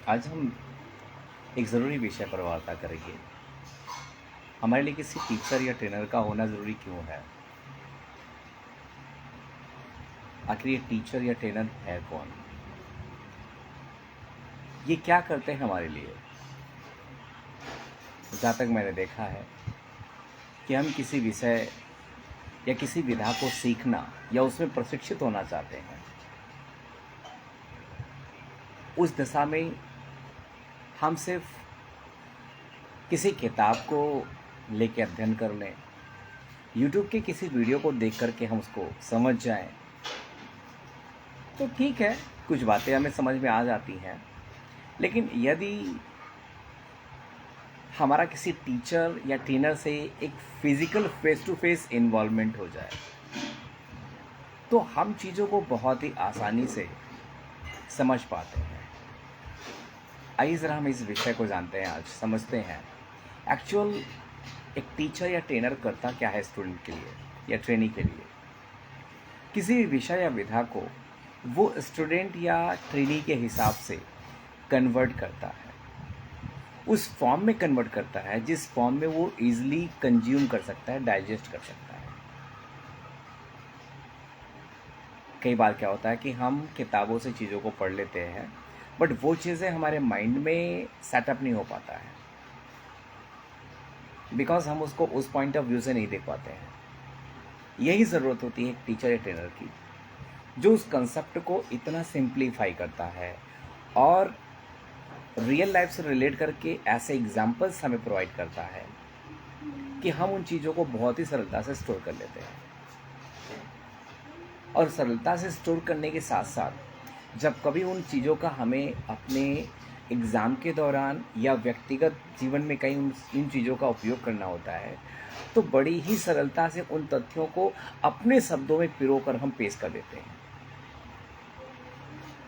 आज हम एक ज़रूरी विषय पर वार्ता करेंगे। हमारे लिए किसी टीचर या ट्रेनर का होना ज़रूरी क्यों है? आखिर ये टीचर या ट्रेनर है कौन? ये क्या करते हैं हमारे लिए? जहाँ तक मैंने देखा है कि हम किसी विषय या किसी विधा को सीखना या उसमें प्रशिक्षित होना चाहते हैं, उस दिशा में हम सिर्फ किसी किताब को लेके अध्ययन कर लें, यूट्यूब के किसी वीडियो को देख कर के हम उसको समझ जाएं, तो ठीक है, कुछ बातें हमें समझ में आ जाती हैं। लेकिन यदि हमारा किसी टीचर या ट्रेनर से एक physical face to face involvement हो जाए, तो हम चीज़ों को बहुत ही आसानी से समझ पाते हैं। आइए ज़रा हम इस विषय को जानते हैं, आज समझते हैं। एक्चुअल एक टीचर या ट्रेनर करता क्या है स्टूडेंट के लिए या ट्रेनी के लिए? किसी भी विषय या विधा को वो स्टूडेंट या ट्रेनी के हिसाब से कन्वर्ट करता है, उस फॉर्म में कन्वर्ट करता है जिस फॉर्म में वो ईजिली कंज्यूम कर सकता है, डाइजेस्ट कर सकता है। कई बार क्या होता है कि हम किताबों से चीज़ों को पढ़ लेते हैं, बट वो चीज़ें हमारे माइंड में सेटअप नहीं हो पाता है, बिकॉज हम उसको उस पॉइंट ऑफ व्यू से नहीं देख पाते हैं। यही ज़रूरत होती है एक टीचर या ट्रेनर की, जो उस कंसेप्ट को इतना सिंप्लीफाई करता है और रियल लाइफ से रिलेट करके ऐसे एग्जाम्पल्स हमें प्रोवाइड करता है कि हम उन चीज़ों को बहुत ही सरलता से स्टोर कर लेते हैं। और सरलता से स्टोर करने के साथ साथ जब कभी उन चीज़ों का हमें अपने एग्ज़ाम के दौरान या व्यक्तिगत जीवन में कहीं इन चीज़ों का उपयोग करना होता है, तो बड़ी ही सरलता से उन तथ्यों को अपने शब्दों में पिरोकर हम पेश कर देते हैं।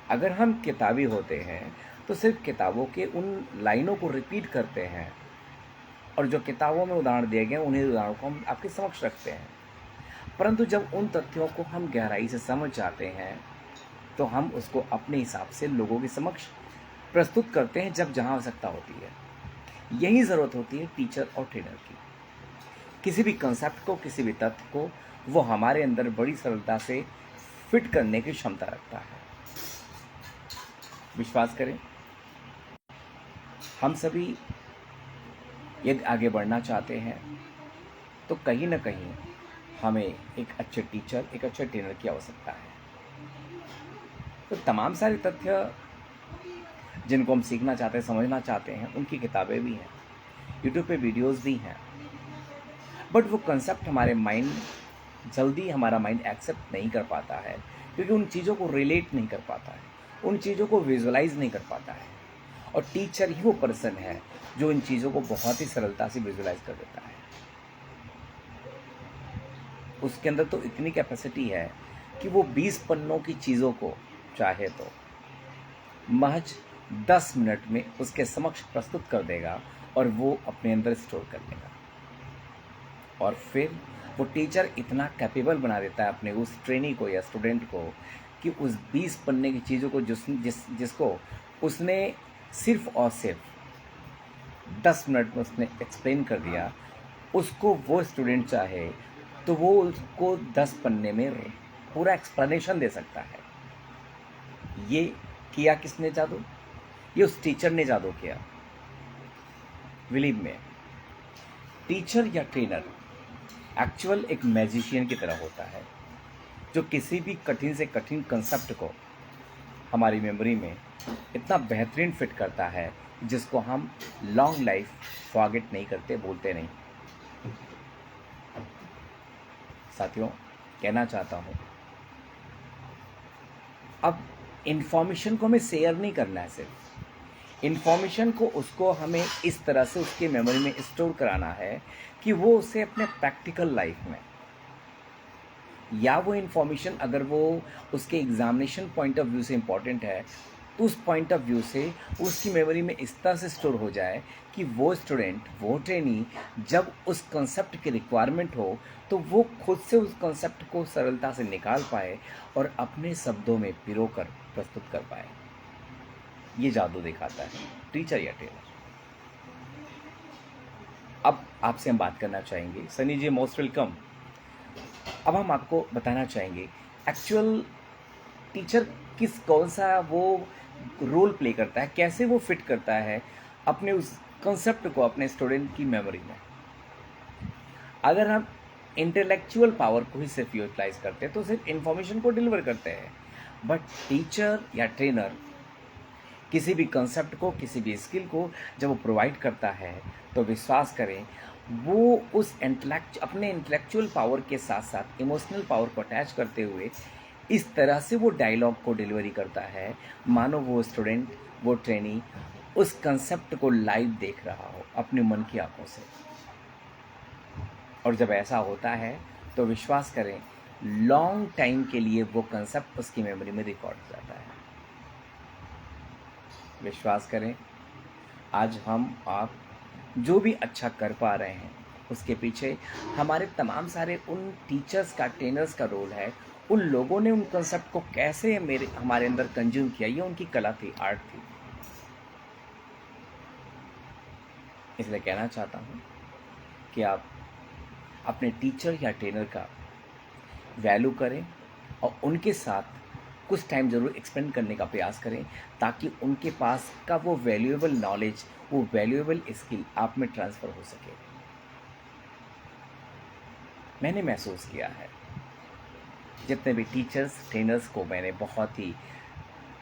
अगर हम किताबी होते हैं तो सिर्फ किताबों के उन लाइनों को रिपीट करते हैं और जो किताबों में उदाहरण दिए गए उन्हीं उदाहरणों को हम आपके समक्ष रखते हैं। परंतु जब उन तथ्यों को हम गहराई से समझ जाते हैं तो हम उसको अपने हिसाब से लोगों के समक्ष प्रस्तुत करते हैं जब जहाँ आवश्यकता होती है। यही ज़रूरत होती है टीचर और ट्रेनर की। किसी भी कंसेप्ट को, किसी भी तथ्य को वो हमारे अंदर बड़ी सरलता से फिट करने की क्षमता रखता है। विश्वास करें, हम सभी यदि आगे बढ़ना चाहते हैं तो कहीं ना कहीं हमें एक अच्छे टीचर, एक अच्छे ट्रेनर की आवश्यकता है। तो तमाम सारे तथ्य जिनको हम सीखना चाहते हैं, समझना चाहते हैं, उनकी किताबें भी हैं, यूट्यूब पे वीडियोस भी हैं, बट वो कंसेप्ट हमारे माइंड जल्दी हमारा माइंड एक्सेप्ट नहीं कर पाता है, क्योंकि उन चीज़ों को रिलेट नहीं कर पाता है, उन चीज़ों को विजुलाइज नहीं कर पाता है। और टीचर ही वो पर्सन है जो इन चीज़ों को बहुत ही सरलता से विजुलाइज कर देता है। उसके अंदर तो इतनी कैपेसिटी है कि वो 20 पन्नों की चीज़ों को चाहे तो महज 10 मिनट में उसके समक्ष प्रस्तुत कर देगा और वो अपने अंदर स्टोर कर लेगा। और फिर वो टीचर इतना कैपेबल बना देता है अपने उस ट्रेनी को या स्टूडेंट को कि उस 20 पन्ने की चीज़ों को जिसको उसने सिर्फ और सिर्फ 10 मिनट में उसने एक्सप्लेन कर दिया, उसको वो स्टूडेंट चाहे तो वो उसको 10 पन्ने में पूरा एक्सप्लेनेशन दे सकता है। ये किया किसने जादू? ये उस टीचर ने जादू किया। बिलीव में, टीचर या ट्रेनर एक्चुअल एक मैजिशियन की तरह होता है, जो किसी भी कठिन से कठिन कंसेप्ट को हमारी मेमोरी में इतना बेहतरीन फिट करता है जिसको हम लॉन्ग लाइफ फॉरगेट नहीं करते, भूलते नहीं। साथियों, कहना चाहता हूँ, अब इन्फॉर्मेशन को हमें शेयर नहीं करना है, सिर्फ इन्फॉर्मेशन को उसको हमें इस तरह से उसके मेमोरी में स्टोर कराना है कि वो उसे अपने प्रैक्टिकल लाइफ में, या वो इन्फॉर्मेशन अगर वो उसके एग्जामिनेशन पॉइंट ऑफ व्यू से इम्पॉर्टेंट है तो उस पॉइंट ऑफ व्यू से उसकी मेमोरी में इस तरह से स्टोर हो जाए कि वो स्टूडेंट, वो ट्रेनी जब उस कंसेप्ट की रिक्वायरमेंट हो तो वो खुद से उस कंसेप्ट को सरलता से निकाल पाए और अपने शब्दों में पिरो कर प्रस्तुत कर पाए। ये जादू दिखाता है, टीचर या ट्रेनर। अब आपसे हम बात करना चाहेंगे, सनी जी मोस्ट वेलकम। अब हम आपको बताना चाहेंगे एक्चुअल टीचर कौन सा वो रोल प्ले करता है, कैसे वो फिट करता है अपने उस कंसेप्ट को अपने स्टूडेंट की मेमोरी में। अगर हम इंटेलेक्चुअल पावर को ही सिर्फ यूटिलाइज करते हैं तो सिर्फ इंफॉर्मेशन को डिलीवर करते हैं, बट टीचर या ट्रेनर किसी भी कंसेप्ट को, किसी भी स्किल को जब वो प्रोवाइड करता है तो विश्वास करें वो उस अपने इंटेलेक्चुअल पावर के साथ साथ इमोशनल पावर को अटैच करते हुए इस तरह से वो डायलॉग को डिलीवरी करता है मानो वो स्टूडेंट, वो ट्रेनी उस कंसेप्ट को लाइव देख रहा हो अपने मन की आंखों से। और जब ऐसा होता है तो विश्वास करें लॉन्ग टाइम के लिए वो कंसेप्ट उसकी मेमोरी में रिकॉर्ड हो जाता है। विश्वास करें आज हम आप जो भी अच्छा कर पा रहे हैं उसके पीछे हमारे तमाम सारे उन टीचर्स का, ट्रेनर्स का रोल है। उन लोगों ने उन कंसेप्ट को कैसे हमारे अंदर कंज्यूम किया, ये उनकी कला थी, आर्ट थी। इसलिए कहना चाहता हूँ कि आप अपने टीचर या ट्रेनर का वैल्यू करें और उनके साथ कुछ टाइम ज़रूर एक्सपेंड करने का प्रयास करें ताकि उनके पास का वो वैल्यूएबल नॉलेज, वो वैल्यूएबल स्किल आप में ट्रांसफ़र हो सके। मैंने महसूस किया है जितने भी टीचर्स, ट्रेनर्स को मैंने बहुत ही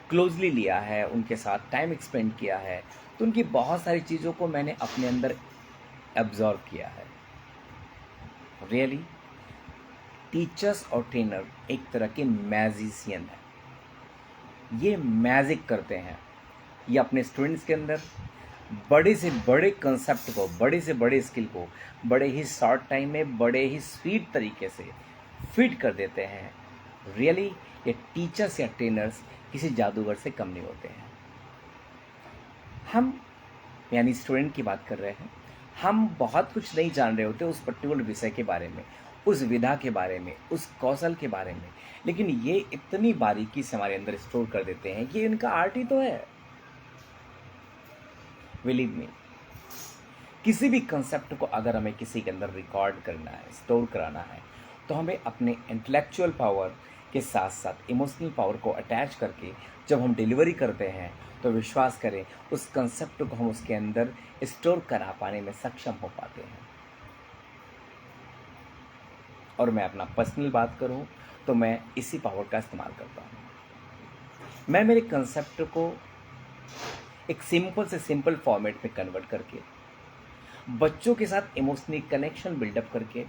क्लोजली लिया है, उनके साथ टाइम एक्सपेंड किया है, तो उनकी बहुत सारी चीज़ों को मैंने अपने अंदर एब्जॉर्व किया है। रियली टीचर्स और ट्रेनर एक तरह के मैजिशियन हैं। ये मैजिक करते हैं, ये अपने स्टूडेंट्स के अंदर बड़े से बड़े कंसेप्ट को, बड़े से बड़े स्किल को बड़े ही शॉर्ट टाइम में, बड़े ही स्वीट तरीके से फिट कर देते हैं। रियली ये टीचर्स या ट्रेनर्स किसी जादूगर से कम नहीं होते हैं। हम यानी स्टूडेंट की बात कर रहे हैं, हम बहुत कुछ नहीं जान रहे होते उस पर्टिकुलर विषय के बारे में, उस विधा के बारे में, उस कौशल के बारे में, लेकिन ये इतनी बारीकी से हमारे अंदर स्टोर कर देते हैं कि इनका आर्ट ही तो है। बिलीव मी, किसी भी कंसेप्ट को अगर हमें किसी के अंदर रिकॉर्ड करना है, स्टोर कराना है, तो हमें अपने इंटेलेक्चुअल पावर के साथ साथ इमोशनल पावर को अटैच करके जब हम डिलीवरी करते हैं तो विश्वास करें उस कंसेप्ट को हम उसके अंदर स्टोर करा पाने में सक्षम हो पाते हैं। और मैं अपना पर्सनल बात करूं तो मैं इसी पावर का इस्तेमाल करता हूं। मैं मेरे कंसेप्ट को एक सिंपल से सिंपल फॉर्मेट में कन्वर्ट करके बच्चों के साथ इमोशनली कनेक्शन बिल्डअप करके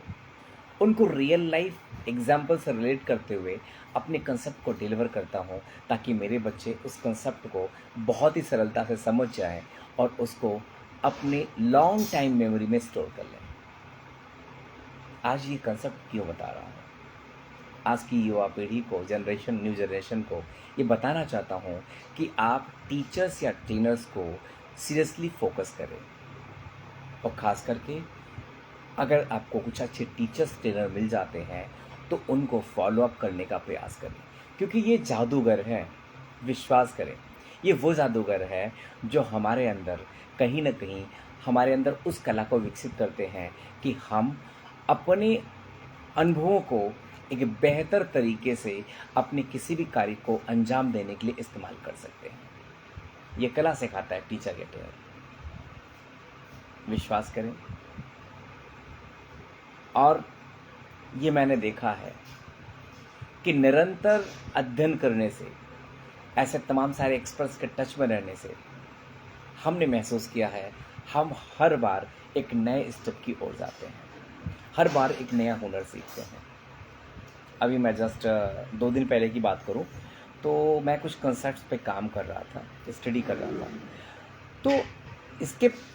उनको रियल लाइफ एग्जाम्पल से रिलेट करते हुए अपने कंसेप्ट को डिलीवर करता हूँ ताकि मेरे बच्चे उस कंसेप्ट को बहुत ही सरलता से समझ जाएं और उसको अपने लॉन्ग टाइम मेमोरी में स्टोर कर लें। आज ये कंसेप्ट क्यों बता रहा हूँ? आज की युवा पीढ़ी को, न्यू जनरेशन को ये बताना चाहता हूँ कि आप टीचर्स या ट्रेनर्स को सीरियसली फोकस करें और ख़ास करके अगर आपको कुछ अच्छे टीचर्स, ट्रेनर मिल जाते हैं तो उनको फॉलो अप करने का प्रयास करें, क्योंकि ये जादूगर हैं। विश्वास करें ये वो जादूगर है जो हमारे अंदर कहीं ना कहीं हमारे अंदर उस कला को विकसित करते हैं कि हम अपने अनुभवों को एक बेहतर तरीके से अपने किसी भी कार्य को अंजाम देने के लिए इस्तेमाल कर सकते हैं। ये कला सिखाता है टीचर या ट्रेनर। विश्वास करें। और ये मैंने देखा है कि निरंतर अध्ययन करने से, ऐसे तमाम सारे एक्सपर्ट्स के टच में रहने से हमने महसूस किया है हम हर बार एक नए स्टेप की ओर जाते हैं, हर बार एक नया हुनर सीखते हैं। अभी मैं जस्ट 2 दिन पहले की बात करूं तो मैं कुछ कंसेप्ट्स पे काम कर रहा था, स्टडी कर रहा था। तो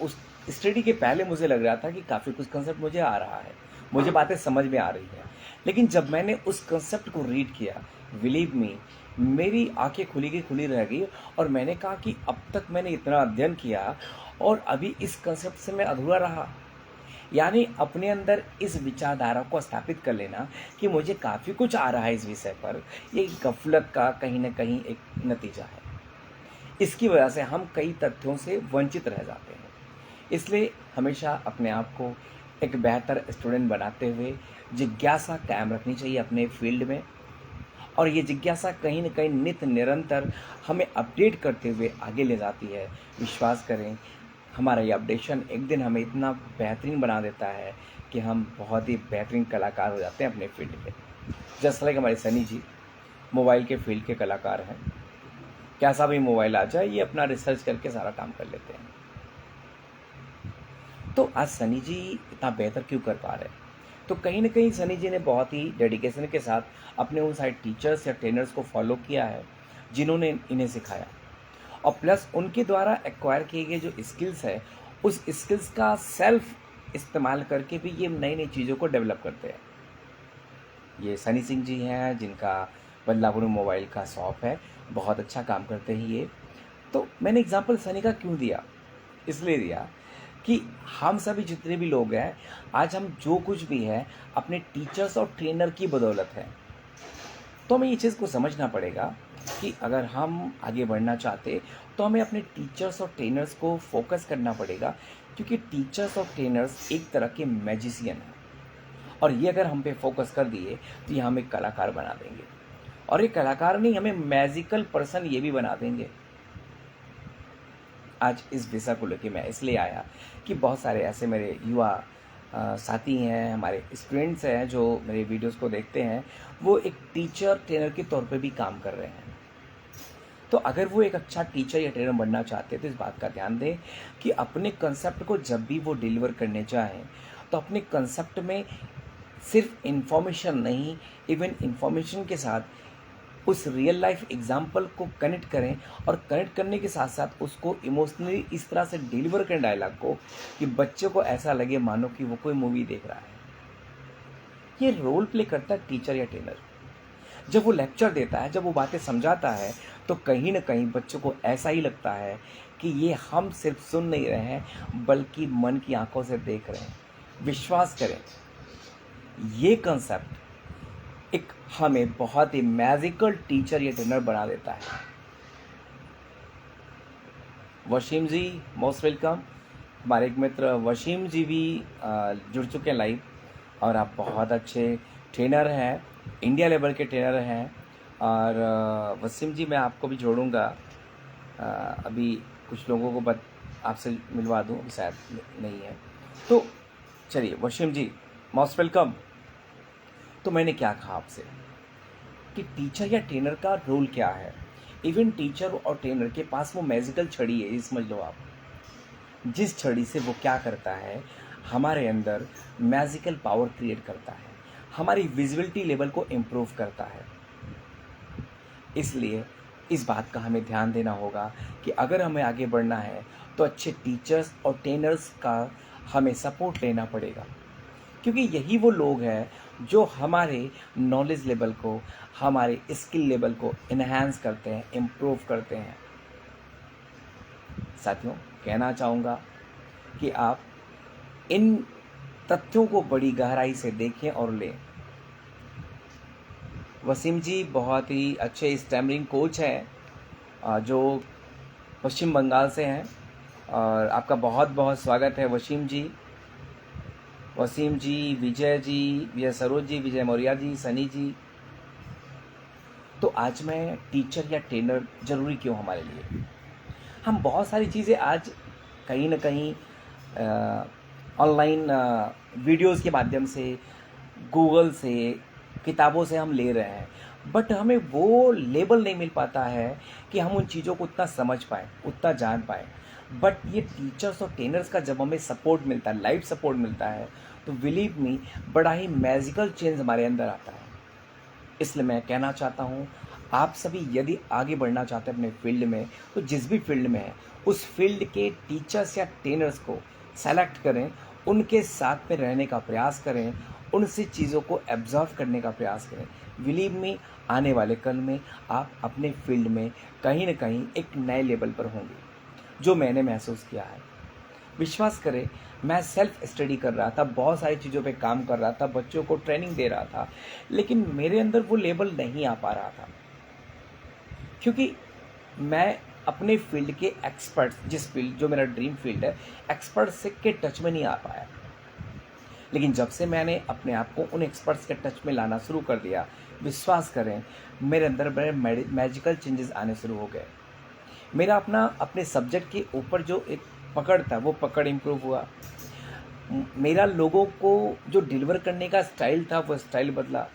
उस स्टडी के पहले मुझे लग रहा था कि काफ़ी कुछ कंसेप्ट मुझे आ रहा है, मुझे बातें समझ में आ रही है, लेकिन जब मैंने उस कंसेप्ट को रीड किया, बिलीव मी, मेरी आंखें खुली की खुली रह गई और मैंने कहा कि अब तक मैंने इतना अध्ययन किया और अभी इस कंसेप्ट से मैं अधूरा रहा। यानी अपने अंदर इस विचारधारा को स्थापित कर लेना कि मुझे काफ़ी कुछ आ रहा है इस विषय पर, ये गफलत का कहीं ना कहीं एक नतीजा है। इसकी वजह से हम कई तथ्यों से वंचित रह जाते हैं। इसलिए हमेशा अपने आप को एक बेहतर स्टूडेंट बनाते हुए जिज्ञासा कायम रखनी चाहिए अपने फील्ड में, और ये जिज्ञासा कहीं न कहीं नित्य निरंतर हमें अपडेट करते हुए आगे ले जाती है। विश्वास करें, हमारा ये अपडेशन एक दिन हमें इतना बेहतरीन बना देता है कि हम बहुत ही बेहतरीन कलाकार हो जाते हैं अपने फील्ड में। जैसा लाइक हमारे सनी जी मोबाइल के फील्ड के कलाकार हैं। कैसा भी मोबाइल आ जाए, ये अपना रिसर्च करके सारा काम कर लेते हैं। तो आज सनी जी इतना बेहतर क्यों कर पा रहे हैं? तो कहीं न कहीं सनी जी ने बहुत ही डेडिकेशन के साथ अपने उन सारे टीचर्स या ट्रेनर्स को फॉलो किया है जिन्होंने इन्हें सिखाया, और प्लस उनके द्वारा एक्वायर किए गए जो स्किल्स है, उस स्किल्स का सेल्फ इस्तेमाल करके भी ये नई नई चीज़ों को डेवलप करते हैं। ये सनी सिंह जी हैं जिनका बदलापुर में मोबाइल का शॉप है, बहुत अच्छा काम करते हैं ये। तो मैंने एग्जांपल सनी का क्यों दिया? इसलिए दिया कि हम सभी जितने भी लोग हैं, आज हम जो कुछ भी है अपने टीचर्स और ट्रेनर की बदौलत है। तो हमें ये चीज़ को समझना पड़ेगा कि अगर हम आगे बढ़ना चाहते तो हमें अपने टीचर्स और ट्रेनर्स को फोकस करना पड़ेगा, क्योंकि टीचर्स और ट्रेनर्स एक तरह के मैजिशियन हैं, और ये अगर हम पे फोकस कर दिए तो ये हमें कलाकार बना देंगे, और ये कलाकार नहीं, हमें मैजिकल पर्सन ये भी बना देंगे। आज इस विषय को लेके मैं इसलिए आया कि बहुत सारे ऐसे मेरे युवा साथी हैं, हमारे स्टूडेंट्स हैं जो मेरे वीडियोस को देखते हैं, वो एक टीचर ट्रेनर के तौर पे भी काम कर रहे हैं। तो अगर वो एक अच्छा टीचर या ट्रेनर बनना चाहते हैं तो इस बात का ध्यान दें कि अपने कंसेप्ट को जब भी वो डिलीवर करने जाएं तो अपने कंसेप्ट में सिर्फ इन्फॉर्मेशन नहीं, इवन इन्फॉर्मेशन के साथ उस रियल लाइफ एग्जाम्पल को कनेक्ट करें, और कनेक्ट करने के साथ साथ उसको इमोशनली इस तरह से डिलीवर करें डायलॉग को कि बच्चे को ऐसा लगे मानो कि वो कोई मूवी देख रहा है। ये रोल प्ले करता है टीचर या ट्रेनर। जब वो लेक्चर देता है, जब वो बातें समझाता है, तो कहीं ना कहीं बच्चों को ऐसा ही लगता है कि ये हम सिर्फ सुन नहीं रहे हैं बल्कि मन की आंखों से देख रहे हैं। विश्वास करें, ये कंसेप्ट एक हमें बहुत ही मैजिकल टीचर या ट्रेनर बना देता है। वसीम जी मोस्ट वेलकम। हमारे एक मित्र वसीम जी भी जुड़ चुके हैं लाइव, और आप बहुत अच्छे ट्रेनर हैं, इंडिया लेवल के ट्रेनर हैं। और वसीम जी मैं आपको भी जोड़ूंगा, अभी कुछ लोगों को आपसे मिलवा दूं, शायद नहीं है। तो चलिए वसीम जी मोस्ट वेलकम। तो मैंने क्या कहा आपसे कि टीचर या ट्रेनर का रोल क्या है। इवन टीचर और ट्रेनर के पास वो मैजिकल छड़ी है, ये समझ लो आप, जिस छड़ी से वो क्या करता है, हमारे अंदर मैजिकल पावर क्रिएट करता है, हमारी विजिबिलिटी लेवल को इम्प्रूव करता है। इसलिए इस बात का हमें ध्यान देना होगा कि अगर हमें आगे बढ़ना है तो अच्छे टीचर्स और ट्रेनर्स का हमें सपोर्ट लेना पड़ेगा, क्योंकि यही वो लोग हैं जो हमारे नॉलेज लेवल को, हमारे स्किल लेवल को इन्हांस करते हैं, इम्प्रूव करते हैं। साथियों, कहना चाहूँगा कि आप इन तथ्यों को बड़ी गहराई से देखें और लें। वसीम जी बहुत ही अच्छे स्टैमरिंग कोच हैं जो पश्चिम बंगाल से हैं, और आपका बहुत बहुत स्वागत है वसीम जी। वसीम जी, विजय जी, विजय सरोज जी, विजय मौर्या जी, सनी जी। तो आज मैं टीचर या ट्रेनर ज़रूरी क्यों हमारे लिए? हम बहुत सारी चीज़ें आज कहीं ना कहीं ऑनलाइन वीडियोस के माध्यम से, गूगल से, किताबों से हम ले रहे हैं, बट हमें वो लेबल नहीं मिल पाता है कि हम उन चीज़ों को उतना समझ पाएँ, उतना जान पाएँ। बट ये टीचर्स और ट्रेनर्स का जब हमें सपोर्ट मिलता है, लाइव सपोर्ट मिलता है, तो बिलीव मी बड़ा ही मैजिकल चेंज हमारे अंदर आता है। इसलिए मैं कहना चाहता हूँ, आप सभी यदि आगे बढ़ना चाहते हैं अपने फील्ड में, तो जिस भी फील्ड में है उस फील्ड के टीचर्स या ट्रेनर्स को सेलेक्ट करें, उनके साथ में रहने का प्रयास करें, उनसे चीज़ों को एब्जॉर्व करने का प्रयास करें। बिलीव मी, आने वाले कल में आप अपने फील्ड में कहीं ना कहीं एक नए लेवल पर होंगे, जो मैंने महसूस किया है। विश्वास करें, मैं सेल्फ स्टडी कर रहा था, बहुत सारी चीज़ों पे काम कर रहा था, बच्चों को ट्रेनिंग दे रहा था, लेकिन मेरे अंदर वो लेवल नहीं आ पा रहा था, क्योंकि मैं अपने फील्ड के एक्सपर्ट्स, जिस फील्ड जो मेरा ड्रीम फील्ड है, एक्सपर्ट्स से के टच में नहीं आ पाया। लेकिन जब से मैंने अपने आप को उन एक्सपर्ट्स के टच में लाना शुरू कर दिया, विश्वास करें, मेरे अंदर बड़े मैजिकल चेंजेस आने शुरू हो गए। मेरा अपने सब्जेक्ट के ऊपर जो एक पकड़ था, वो पकड़ इम्प्रूव हुआ। मेरा लोगों को जो डिलीवर करने का स्टाइल था, वो स्टाइल बदला।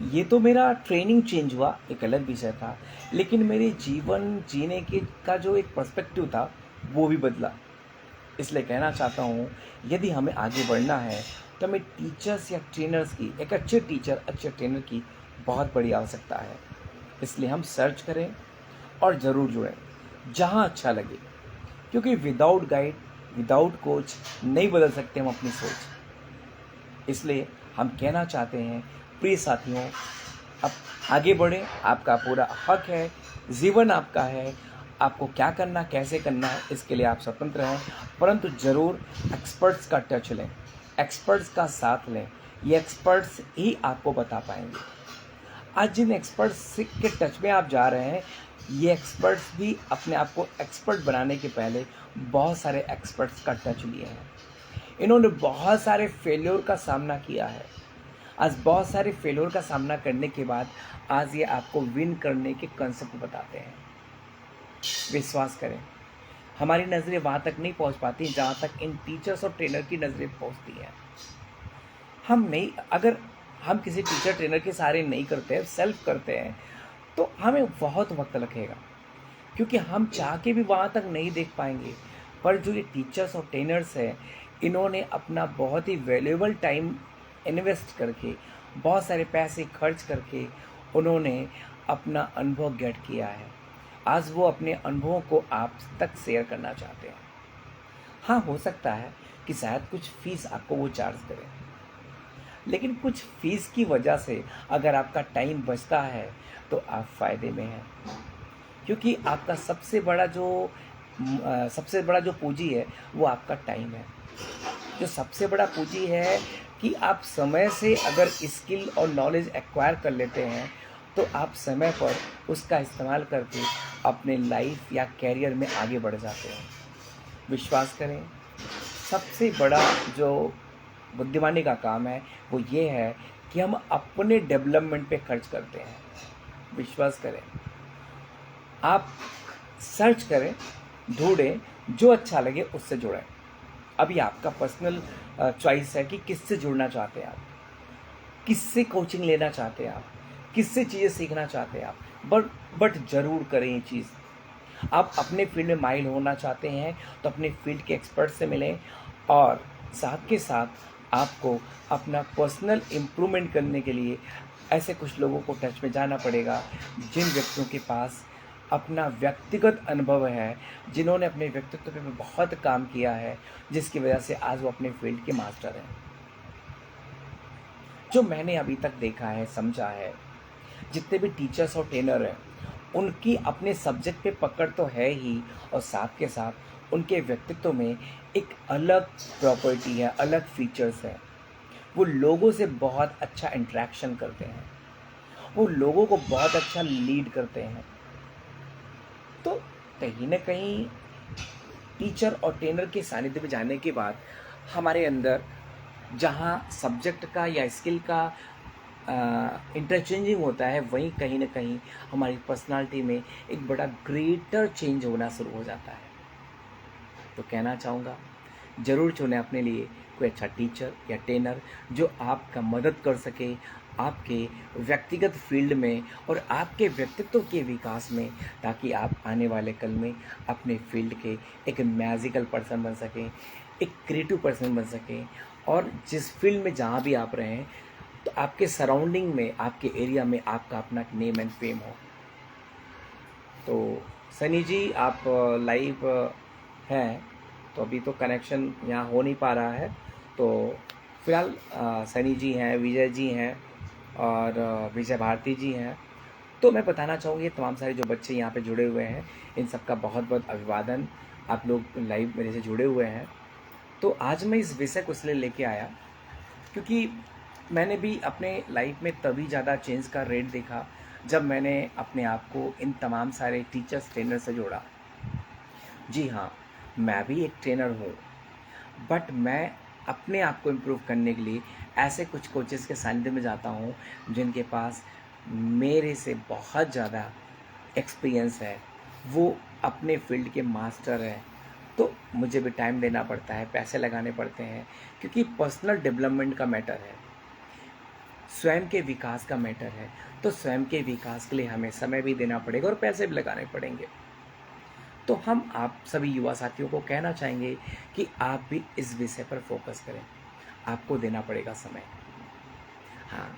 ये तो मेरा ट्रेनिंग चेंज हुआ, एक अलग विषय था, लेकिन मेरे जीवन जीने के का जो एक पर्सपेक्टिव था, वो भी बदला। इसलिए कहना चाहता हूँ, यदि हमें आगे बढ़ना है तो हमें टीचर्स या ट्रेनर्स की, एक अच्छे टीचर अच्छे ट्रेनर की बहुत बड़ी आवश्यकता है। इसलिए हम सर्च करें और ज़रूर जुड़ें जहाँ अच्छा लगे, क्योंकि विदाउट गाइड, विदाउट कोच नहीं बदल सकते हम अपनी सोच। इसलिए हम कहना चाहते हैं, प्रिय साथियों, अब आगे बढ़ें, आपका पूरा हक है, जीवन आपका है, आपको क्या करना, कैसे करना है, इसके लिए आप स्वतंत्र हैं, परंतु ज़रूर एक्सपर्ट्स का टच लें, एक्सपर्ट्स का साथ लें। ये एक्सपर्ट्स ही आपको बता पाएंगे। आज जिन एक्सपर्ट्स के टच में आप जा रहे हैं, ये एक्सपर्ट्स भी अपने आप को एक्सपर्ट बनाने के पहले बहुत सारे एक्सपर्ट्स का टच लिए हैं। इन्होंने बहुत सारे फेल्योर का सामना किया है। आज बहुत सारे फेल्योर का सामना करने के बाद आज ये आपको विन करने के कंसेप्ट बताते हैं। विश्वास करें, हमारी नज़रें वहाँ तक नहीं पहुँच पाती जहाँ तक इन टीचर्स और ट्रेनर की नज़रें पहुँचती हैं। अगर हम किसी टीचर ट्रेनर के सहारे नहीं करते हैं, सेल्फ करते हैं, तो हमें बहुत वक्त लगेगा, क्योंकि हम चाह के भी वहाँ तक नहीं देख पाएंगे। पर जो ये टीचर्स और ट्रेनर्स हैं, इन्होंने अपना बहुत ही वैल्यूएबल टाइम इन्वेस्ट करके, बहुत सारे पैसे खर्च करके उन्होंने अपना अनुभव गेट किया है। आज वो अपने अनुभवों को आप तक शेयर करना चाहते हैं। हाँ, हो सकता है कि शायद कुछ फीस आपको वो चार्ज करें, लेकिन कुछ फीस की वजह से अगर आपका टाइम बचता है तो आप फ़ायदे में हैं, क्योंकि आपका सबसे बड़ा जो पूंजी है वो आपका टाइम है। जो सबसे बड़ा पूंजी है कि आप समय से अगर स्किल और नॉलेज एक्वायर कर लेते हैं, तो आप समय पर उसका इस्तेमाल करके अपने लाइफ या कैरियर में आगे बढ़ जाते हैं। विश्वास करें, सबसे बड़ा जो बुद्धिमानी का काम है वो ये है कि हम अपने डेवलपमेंट पे खर्च करते हैं। विश्वास करें, आप सर्च करें, ढूंढें, जो अच्छा लगे उससे जुड़ें। अभी आपका पर्सनल चॉइस है कि किससे जुड़ना चाहते हैं आप, किससे कोचिंग लेना चाहते हैं आप, किससे चीज़ें सीखना चाहते हैं आप। बट ज़रूर करें ये चीज़। आप अपने फील्ड में माहिर होना चाहते हैं तो अपने फील्ड के एक्सपर्ट से मिलें, और साथ के साथ आपको अपना पर्सनल इम्प्रूवमेंट करने के लिए ऐसे कुछ लोगों को टच में जाना पड़ेगा, जिन व्यक्तियों के पास अपना व्यक्तिगत अनुभव है, जिन्होंने अपने व्यक्तित्व पे बहुत काम किया है, जिसकी वजह से आज वो अपने फील्ड के मास्टर हैं। जो मैंने अभी तक देखा है, समझा है, जितने भी टीचर्स और ट्रेनर हैं, उनकी अपने सब्जेक्ट पे पकड़ तो है ही, और साथ के साथ उनके व्यक्तित्व में एक अलग प्रॉपर्टी है, अलग फीचर्स हैं। वो लोगों से बहुत अच्छा इंटरेक्शन करते हैं, वो लोगों को बहुत अच्छा लीड करते हैं। तो कहीं ना कहीं टीचर और ट्रेनर के सानिध्य में जाने के बाद हमारे अंदर जहाँ सब्जेक्ट का या स्किल का इंटरचेंजिंग होता है, वहीं कहीं ना कहीं हमारी पर्सनालिटी में एक बड़ा ग्रेटर चेंज होना शुरू हो जाता है। तो कहना चाहूँगा, ज़रूर चुनें अपने लिए कोई अच्छा टीचर या ट्रेनर जो आपका मदद कर सके आपके व्यक्तिगत फील्ड में और आपके व्यक्तित्व के विकास में, ताकि आप आने वाले कल में अपने फील्ड के एक मैजिकल पर्सन बन सकें, एक क्रिएटिव पर्सन बन सकें, और जिस फील्ड में जहाँ भी आप रहें तो आपके सराउंडिंग में, आपके एरिया में आपका अपना नेम एंड फेम हो। तो सनी जी, आप लाइव हैं, तो अभी तो कनेक्शन यहाँ हो नहीं पा रहा है, तो फिलहाल सनी जी हैं, विजय जी हैं और विजय भारती जी हैं। तो मैं बताना चाहूँगी, तमाम सारे जो बच्चे यहाँ पे जुड़े हुए हैं, इन सबका बहुत बहुत अभिवादन। आप लोग लाइव मेरे से जुड़े हुए हैं। तो आज मैं इस विषय को इसलिए लेके आया क्योंकि मैंने भी अपने लाइफ में तभी ज़्यादा चेंज का रेट देखा जब मैंने अपने आप को इन तमाम सारे टीचर्स ट्रेनर से जोड़ा। जी हाँ, मैं भी एक ट्रेनर हूँ, बट मैं अपने आप को इम्प्रूव करने के लिए ऐसे कुछ कोचेस के सानिध्य में जाता हूँ जिनके पास मेरे से बहुत ज़्यादा एक्सपीरियंस है, वो अपने फील्ड के मास्टर हैं। तो मुझे भी टाइम देना पड़ता है, पैसे लगाने पड़ते हैं, क्योंकि पर्सनल डेवलपमेंट का मैटर है, स्वयं के विकास का मैटर है। तो स्वयं के विकास के लिए हमें समय भी देना पड़ेगा और पैसे भी लगाने पड़ेंगे। तो हम आप सभी युवा साथियों को कहना चाहेंगे कि आप भी इस विषय पर फोकस करें। आपको देना पड़ेगा समय। हाँ,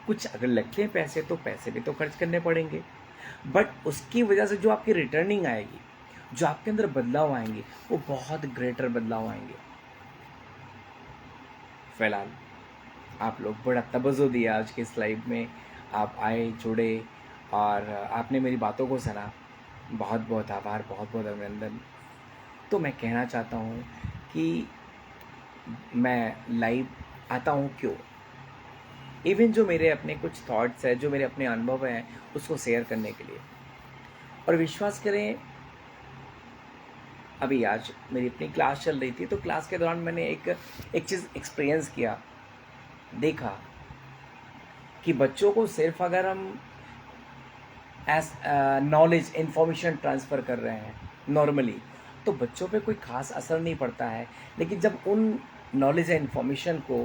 कुछ अगर लगते हैं पैसे तो पैसे भी तो खर्च करने पड़ेंगे, बट उसकी वजह से जो आपकी रिटर्निंग आएगी, जो आपके अंदर बदलाव आएंगे, वो बहुत ग्रेटर बदलाव आएंगे। फिलहाल आप लोग बड़ा तवज्जो दिया आज के इस लाइव में, आप आए, जुड़े और आपने मेरी बातों को सुना। बहुत बहुत आभार, बहुत बहुत अभिनंदन। तो मैं कहना चाहता हूँ कि मैं लाइव आता हूँ क्यों? इवन जो मेरे अपने कुछ थॉट्स हैं, जो मेरे अपने अनुभव हैं, उसको शेयर करने के लिए। और विश्वास करें, अभी आज मेरी अपनी क्लास चल रही थी, तो क्लास के दौरान मैंने एक चीज़ एक्सपीरियंस किया, देखा कि बच्चों को सिर्फ अगर हम एज नॉलेज इन्फॉर्मेशन ट्रांसफ़र कर रहे हैं नॉर्मली, तो बच्चों पे कोई ख़ास असर नहीं पड़ता है। लेकिन जब उन नॉलेज या इन्फॉर्मेशन को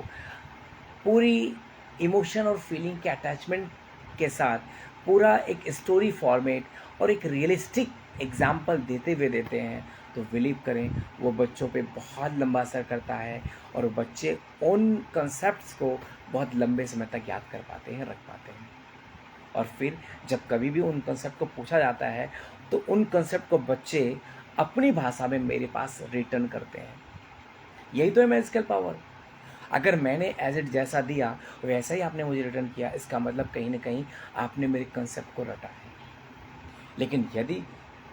पूरी इमोशन और फीलिंग के अटैचमेंट के साथ पूरा एक स्टोरी फॉर्मेट और एक रियलिस्टिक एग्जाम्पल देते हुए देते हैं, तो बिलीव करें वो बच्चों पे बहुत लंबा असर करता है और बच्चे उन कंसेप्ट्स को बहुत लंबे समय तक याद कर पाते हैं, रख पाते हैं। और फिर जब कभी भी उन कंसेप्ट को पूछा जाता है, तो उन कंसेप्ट को बच्चे अपनी भाषा में मेरे पास रिटर्न करते हैं। यही तो है मैजिकल पावर। अगर मैंने एज इट जैसा दिया, वैसा ही आपने मुझे रिटर्न किया, इसका मतलब कहीं ना कहीं आपने मेरे कंसेप्ट को रटा है। लेकिन यदि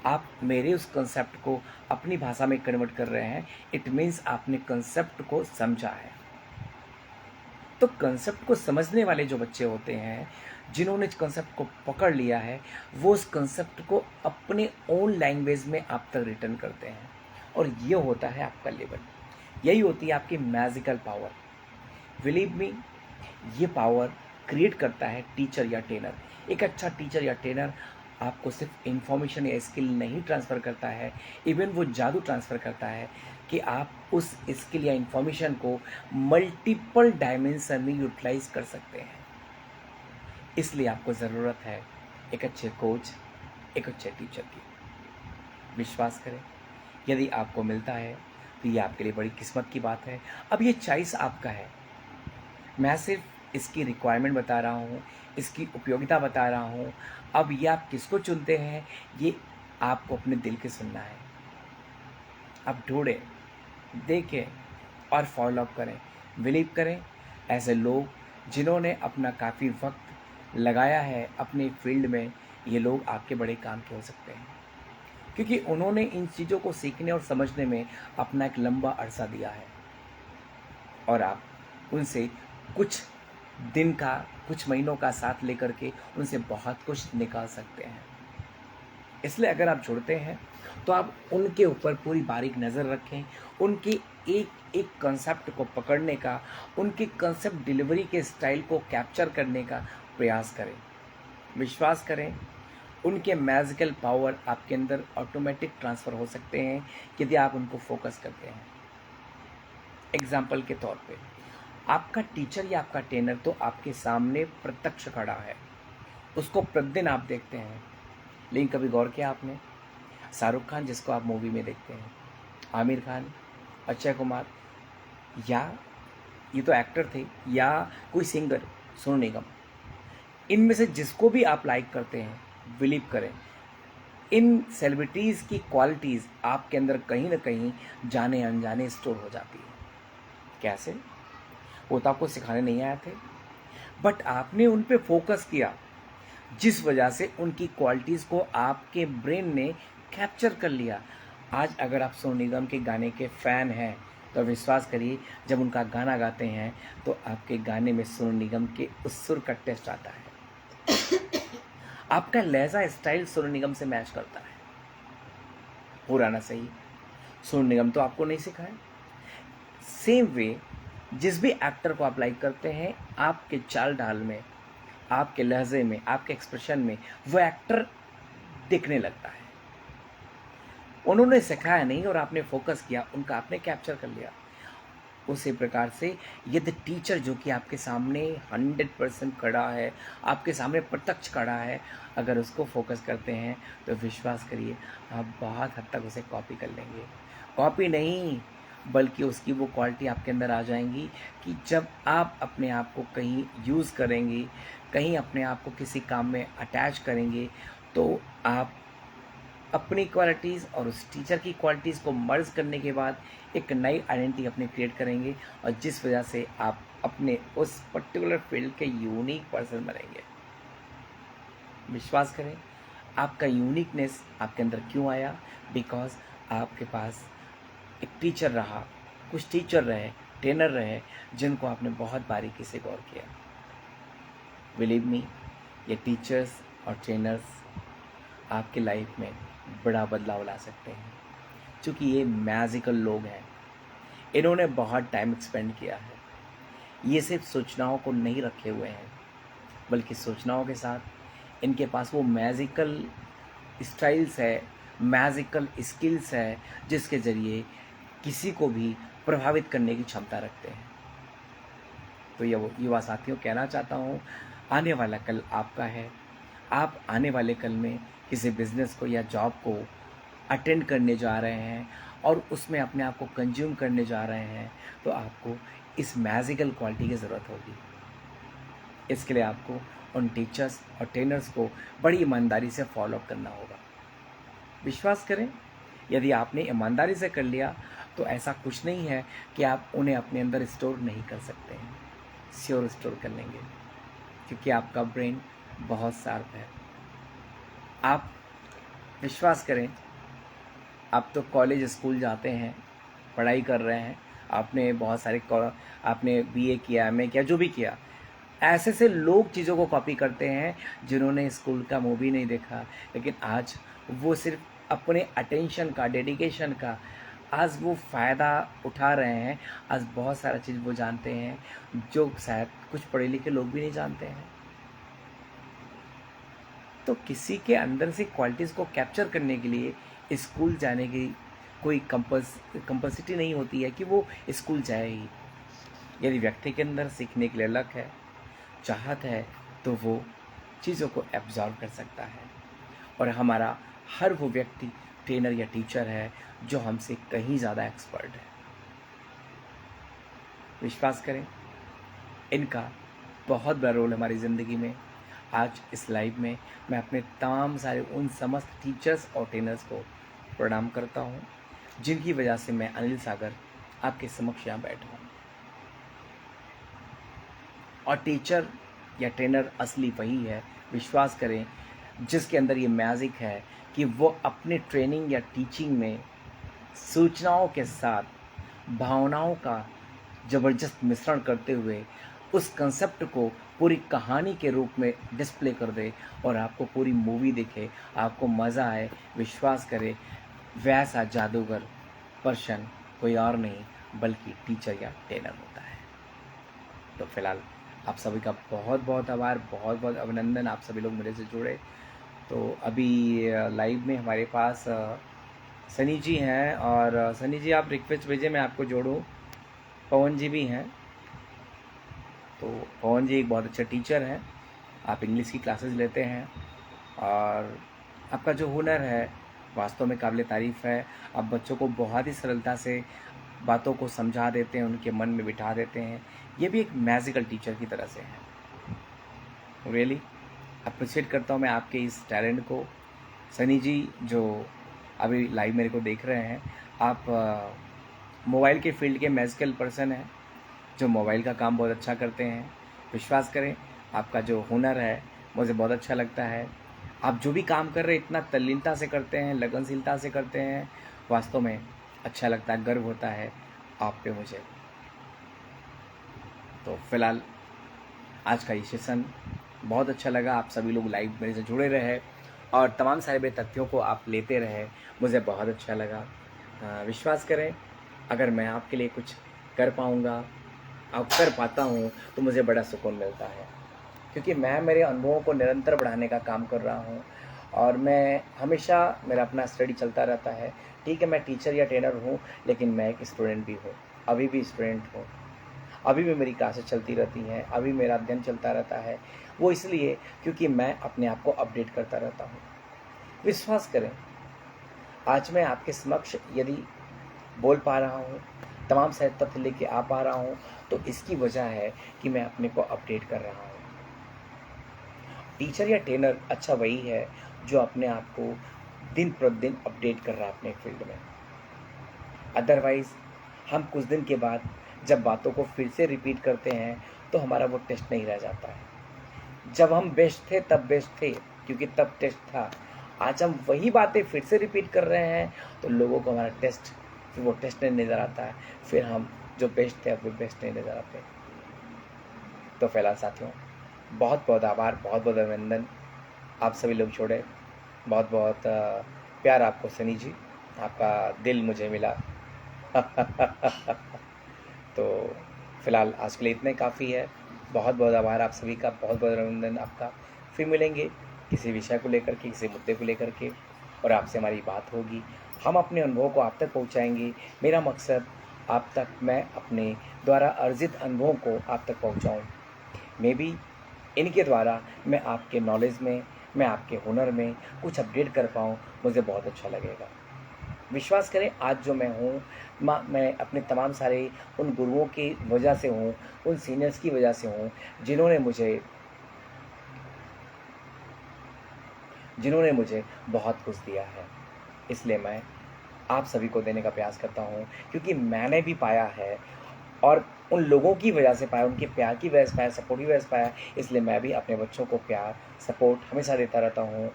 आप मेरे उस कंसेप्ट को अपनी भाषा में कन्वर्ट कर रहे हैं, इट मीन्स आपने कंसेप्ट को समझा है। तो कंसेप्ट को समझने वाले जो बच्चे होते हैं, जिन्होंने इस कंसेप्ट को पकड़ लिया है, वो उस कंसेप्ट को अपने ओन लैंग्वेज में आप तक रिटर्न करते हैं। और ये होता है आपका लेवल, यही होती है आपकी मैजिकल पावर। बिलीव मी, ये पावर क्रिएट करता है टीचर या ट्रेनर। एक अच्छा टीचर या ट्रेनर आपको सिर्फ इन्फॉर्मेशन या स्किल नहीं ट्रांसफ़र करता है, इवन वो जादू ट्रांसफ़र करता है कि आप उस स्किल या इन्फॉर्मेशन को मल्टीपल डायमेंशन में यूटिलाइज कर सकते हैं। इसलिए आपको ज़रूरत है एक अच्छे कोच, एक अच्छे टीचर की। विश्वास करें, यदि आपको मिलता है तो ये आपके लिए बड़ी किस्मत की बात है। अब ये चॉइस आपका है, मैं सिर्फ इसकी रिक्वायरमेंट बता रहा हूँ, इसकी उपयोगिता बता रहा हूँ। अब ये आप किसको चुनते हैं, ये आपको अपने दिल के सुनना है। आप ढूंढें, देखें और फॉलो अप करें। बिलीव करें, ऐसे लोग जिन्होंने अपना काफ़ी वक्त लगाया है अपने फील्ड में, ये लोग आपके बड़े काम के हो सकते हैं, क्योंकि उन्होंने इन चीज़ों को सीखने और समझने में अपना एक लंबा अरसा दिया है। और आप उनसे कुछ दिन का, कुछ महीनों का साथ लेकर के उनसे बहुत कुछ निकाल सकते हैं। इसलिए अगर आप जुड़ते हैं तो आप उनके ऊपर पूरी बारीक नज़र रखें, उनके एक एक कंसेप्ट को पकड़ने का, उनके कंसेप्ट डिलीवरी के स्टाइल को कैप्चर करने का प्रयास करें। विश्वास करें, उनके मैजिकल पावर आपके अंदर ऑटोमेटिक ट्रांसफ़र हो सकते हैं यदि आप उनको फोकस करते हैं। एग्जाम्पल के तौर पे, आपका टीचर या आपका ट्रेनर तो आपके सामने प्रत्यक्ष खड़ा है, उसको प्रतिदिन आप देखते हैं। लेकिन कभी गौर किया आपने, शाहरुख खान जिसको आप मूवी में देखते हैं, आमिर खान, अक्षय कुमार, या ये तो एक्टर थे, या कोई सिंगर सोनू निगम, इनमें से जिसको भी आप लाइक करते हैं, बिलीव करें इन सेलिब्रिटीज़ की क्वालिटीज़ आपके अंदर कहीं ना कहीं जाने अनजाने स्टोर हो जाती है। कैसे? वो तो आपको सिखाने नहीं आए थे, बट आपने उन पे फोकस किया, जिस वजह से उनकी क्वालिटीज़ को आपके ब्रेन ने कैप्चर कर लिया। आज अगर आप सोनू निगम के गाने के फ़ैन हैं तो विश्वास करिए, जब उनका गाना गाते हैं तो आपके गाने में सोनू निगम के उस सुर का टेस्ट आता है। आपका लहजा स्टाइल सोनू निगम से मैच करता है, पुराना सही। सोनू निगम तो आपको नहीं सिखाया। सेम वे जिस भी एक्टर को आप लाइक करते हैं, आपके चाल ढाल में, आपके लहजे में, आपके एक्सप्रेशन में वो एक्टर दिखने लगता है। उन्होंने सिखाया नहीं और आपने फोकस किया, उनका आपने कैप्चर कर लिया। उसी प्रकार से यदि टीचर जो कि आपके सामने 100% खड़ा है, आपके सामने प्रत्यक्ष खड़ा है, अगर उसको फोकस करते हैं तो विश्वास करिए आप बहुत हद तक उसे कॉपी कर लेंगे। कॉपी नहीं, बल्कि उसकी वो क्वालिटी आपके अंदर आ जाएंगी कि जब आप अपने आप को कहीं यूज़ करेंगे, कहीं अपने आप को किसी काम में अटैच करेंगे, तो आप अपनी क्वालिटीज़ और उस टीचर की क्वालिटीज़ को मर्ज करने के बाद एक नई आइडेंटिटी अपनी क्रिएट करेंगे, और जिस वजह से आप अपने उस पर्टिकुलर फील्ड के यूनिक पर्सन बनेंगे। विश्वास करें, आपका यूनिकनेस आपके अंदर क्यों आया? बिकॉज आपके पास एक टीचर रहा, कुछ टीचर रहे, ट्रेनर रहे, जिनको आपने बहुत बारीकी से गौर किया। बिलीव मी, ये टीचर्स और ट्रेनर्स आपकी लाइफ में बड़ा बदलाव ला सकते हैं, क्योंकि ये मैजिकल लोग हैं। इन्होंने बहुत टाइम स्पेंड किया है। ये सिर्फ सूचनाओं को नहीं रखे हुए हैं, बल्कि सूचनाओं के साथ इनके पास वो मैजिकल स्टाइल्स है, मैजिकल स्किल्स है, जिसके ज़रिए किसी को भी प्रभावित करने की क्षमता रखते हैं। तो ये युवा साथियों कहना चाहता हूँ, आने वाला कल आपका है। आप आने वाले कल में किसी बिज़नेस को या जॉब को अटेंड करने जा रहे हैं और उसमें अपने आप को कंज्यूम करने जा रहे हैं, तो आपको इस मैजिकल क्वालिटी की ज़रूरत होगी। इसके लिए आपको उन टीचर्स और ट्रेनर्स को बड़ी ईमानदारी से फॉलो अप करना होगा। विश्वास करें, यदि आपने ईमानदारी से कर लिया तो ऐसा कुछ नहीं है कि आप उन्हें अपने अंदर स्टोर नहीं कर सकते हैं। श्योर स्टोर कर लेंगे, क्योंकि आपका ब्रेन बहुत शार्प है। आप विश्वास करें, आप तो कॉलेज स्कूल जाते हैं, पढ़ाई कर रहे हैं, आपने बहुत सारे आपने बीए किया, एमए किया, जो भी किया, ऐसे से लोग चीज़ों को कॉपी करते हैं जिन्होंने स्कूल का मूवी नहीं देखा, लेकिन आज वो सिर्फ अपने अटेंशन का, डेडिकेशन का आज वो फ़ायदा उठा रहे हैं। आज बहुत सारा चीज़ वो जानते हैं जो शायद कुछ पढ़े लिखे लोग भी नहीं जानते हैं। तो किसी के अंदर से क्वालिटीज़ को कैप्चर करने के लिए स्कूल जाने की कोई कंपल्सिटी नहीं होती है कि वो स्कूल जाए ही। यदि व्यक्ति के अंदर सीखने के लिए लक है, चाहत है, तो वो चीज़ों को एब्जॉर्व कर सकता है। और हमारा हर वो व्यक्ति ट्रेनर या टीचर है जो हमसे कहीं ज़्यादा एक्सपर्ट है। विश्वास करें, इनका बहुत बड़ा रोल हमारी ज़िंदगी में। आज इस लाइव में मैं अपने तमाम सारे उन समस्त टीचर्स और ट्रेनर्स को प्रणाम करता हूँ, जिनकी वजह से मैं अनिल सागर आपके समक्ष यहाँ बैठा हूँ। और टीचर या ट्रेनर असली वही है, विश्वास करें, जिसके अंदर ये मैजिक है कि वो अपने ट्रेनिंग या टीचिंग में सूचनाओं के साथ भावनाओं का ज़बरदस्त मिश्रण करते हुए उस कंसेप्ट को पूरी कहानी के रूप में डिस्प्ले कर दे और आपको पूरी मूवी दिखे, आपको मज़ा आए। विश्वास करें, वैसा जादूगर पर्सन कोई और नहीं बल्कि टीचर या ट्रेनर होता है। तो फिलहाल आप सभी का बहुत बहुत आभार, बहुत बहुत अभिनंदन, आप सभी लोग मेरे से जुड़े। तो अभी लाइव में हमारे पास सनी जी हैं, और सनी जी आप रिक्वेस्ट भेजें, मैं आपको जोड़ूं। पवन जी भी हैं। तो पवन जी एक बहुत अच्छे टीचर हैं, आप इंग्लिश की क्लासेस लेते हैं और आपका जो हुनर है वास्तव में काबिल तारीफ़ है। आप बच्चों को बहुत ही सरलता से बातों को समझा देते हैं, उनके मन में बिठा देते हैं। ये भी एक मैजिकल टीचर की तरह से है। रियली अप्रिशिएट करता हूँ मैं आपके इस टैलेंट को। सनी जी जो अभी लाइव मेरे को देख रहे हैं, आप मोबाइल के फील्ड के मैजिकल पर्सन हैं जो मोबाइल का काम बहुत अच्छा करते हैं। विश्वास करें, आपका जो हुनर है मुझे बहुत अच्छा लगता है। आप जो भी काम कर रहे हैं इतना तल्लीनता से करते हैं, लगनशीलता से करते हैं, वास्तव में अच्छा लगता है, गर्व होता है आप पे मुझे। तो फिलहाल आज का ये सेशन बहुत अच्छा लगा, आप सभी लोग लाइव मेरे से जुड़े रहे और तमाम सारे मेरे तथ्यों को आप लेते रहे, मुझे बहुत अच्छा लगा। विश्वास करें, अगर मैं आपके लिए कुछ कर पाऊँगा, अब कर पाता हूँ, तो मुझे बड़ा सुकून मिलता है, क्योंकि मैं मेरे अनुभवों को निरंतर बढ़ाने का काम कर रहा हूँ और मैं हमेशा, मेरा अपना स्टडी चलता रहता है। ठीक है, मैं टीचर या ट्रेनर हूँ, लेकिन मैं एक स्टूडेंट भी हूँ, अभी भी स्टूडेंट हूँ। अभी भी मेरी क्लासेस चलती रहती हैं, अभी मेरा अध्ययन चलता रहता है। वो इसलिए क्योंकि मैं अपने आप को अपडेट करता रहता हूँ। विश्वास करें, आज मैं आपके समक्ष यदि बोल पा रहा हूँ, तमाम सारे तथ्य लेके आ पा रहा हूँ, तो इसकी वजह है कि मैं अपने को अपडेट कर रहा हूँ। टीचर या ट्रेनर अच्छा वही है जो अपने आप को दिन प्रतिदिन अपडेट कर रहा है अपने फील्ड में। अदरवाइज़ हम कुछ दिन के बाद जब बातों को फिर से रिपीट करते हैं तो हमारा वो टेस्ट नहीं रह जाता है। जब हम बेस्ट थे तब बेस्ट थे, क्योंकि तब टेस्ट था। आज हम वही बातें फिर से रिपीट कर रहे हैं तो लोगों को हमारा टेस्ट, फिर वो टेस्ट नहीं नज़र आता है, फिर हम जो बेस्ट थे अब वो बेस्ट नहीं नज़र आते। तो फिलहाल साथियों, बहुत बहुत आभार, बहुत बहुत अभिनंदन, आप सभी लोग छोड़े। बहुत बहुत प्यार आपको सनी जी, आपका दिल मुझे मिला। तो फिलहाल आज के लिए इतने काफ़ी है। बहुत बहुत आभार आप सभी का, बहुत बहुत अभिनंदन आपका। फिर मिलेंगे किसी विषय को लेकर के, किसी मुद्दे को लेकर के, और आपसे हमारी बात होगी। हम अपने अनुभवों को आप तक पहुंचाएंगे। मेरा मकसद आप तक, मैं अपने द्वारा अर्जित अनुभवों को आप तक पहुंचाऊं। मे बी इनके द्वारा मैं आपके नॉलेज में, मैं आपके हुनर में कुछ अपडेट कर पाऊँ, मुझे बहुत अच्छा लगेगा। विश्वास करें, आज जो मैं हूँ, मैं अपने तमाम सारे उन गुरुओं की वजह से हूँ, उन सीनियर्स की वजह से हूँ, जिन्होंने मुझे बहुत कुछ दिया है। इसलिए मैं आप सभी को देने का प्रयास करता हूँ, क्योंकि मैंने भी पाया है और उन लोगों की वजह से पाया, उनके प्यार की वजह से पाया, सपोर्ट की वजह से पाया। इसलिए मैं भी अपने बच्चों को प्यार, सपोर्ट हमेशा देता रहता हूँ,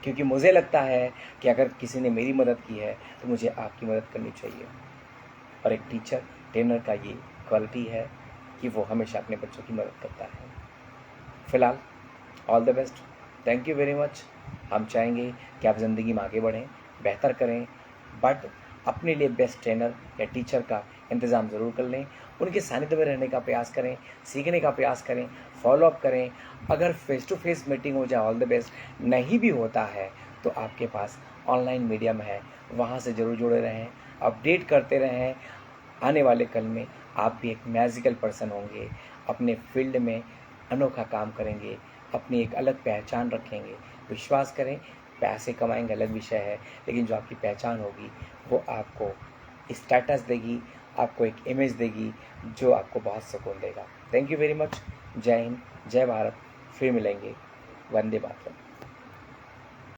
क्योंकि मुझे लगता है कि अगर किसी ने मेरी मदद की है तो मुझे आपकी मदद करनी चाहिए। और एक टीचर, ट्रेनर का ये क्वालिटी है कि वो हमेशा अपने बच्चों की मदद करता है। फिलहाल all the best, thank you very much. हम चाहेंगे कि आप ज़िंदगी में आगे बढ़ें, बेहतर करें, बट अपने लिए बेस्ट ट्रेनर या टीचर का इंतज़ाम ज़रूर कर लें। उनके सानिध्य में रहने का प्रयास करें, सीखने का प्रयास करें, फॉलोअप करें। अगर फेस टू फेस मीटिंग हो जाए, ऑल द बेस्ट। नहीं भी होता है तो आपके पास ऑनलाइन मीडियम है, वहाँ से ज़रूर जुड़े रहें, अपडेट करते रहें। आने वाले कल में आप भी एक मैजिकल पर्सन होंगे, अपने फील्ड में अनोखा काम करेंगे, अपनी एक अलग पहचान रखेंगे। विश्वास करें, पैसे कमाएंगे अलग विषय है, लेकिन जो आपकी पहचान होगी वो आपको स्टेटस देगी, आपको एक इमेज देगी जो आपको बहुत सुकून देगा। Thank you very much. जय हिंद, जय भारत। फिर मिलेंगे। वंदे मातरम।